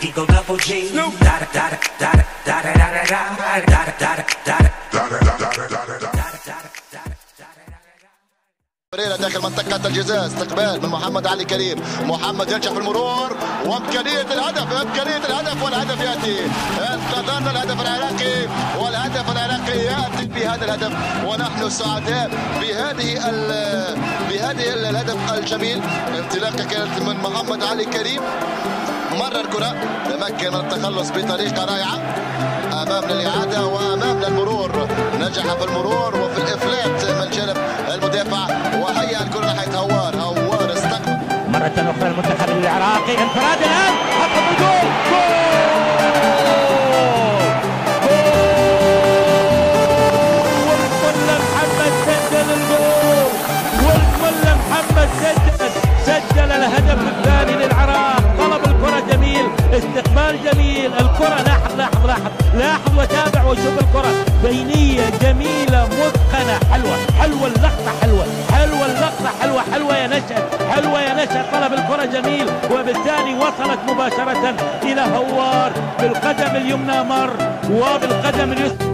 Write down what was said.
Eagle double G. داخل منطقة الجزاء، استقبال من محمد علي كريم، محمد ينجح في المرور وامكانية الهدف والهدف ياتي، انتظرنا الهدف العراقي والهدف العراقي ياتي بهذا الهدف ونحن سعداء بهذه الهدف الجميل. انطلاقة كانت من محمد علي كريم، مرر الكرة، تمكن من التخلص بطريقة رائعة، امامنا الاعادة وامامنا المرور، نجح في المرور وفي الافلات من جانب المدافع، وهيا الكرة ناحية هوار استقبل مرة أخرى المنتخب العراقي، انفراد الآن، حقق الجول، والملا محمد سجل الجول، والملا محمد سجل الهدف الثاني للعراق. طلب الكرة جميل، استقبال جميل، الكرة لاحظ وتابع وشوف الكرة بينية جميلة متقنة، حلوة اللقطة، حلوة اللقطة، حلوة يا نشأ، طلب الكرة جميل، وبالتالي وصلت مباشرة إلى هوار بالقدم اليمنى مر وبالقدم اليسرى.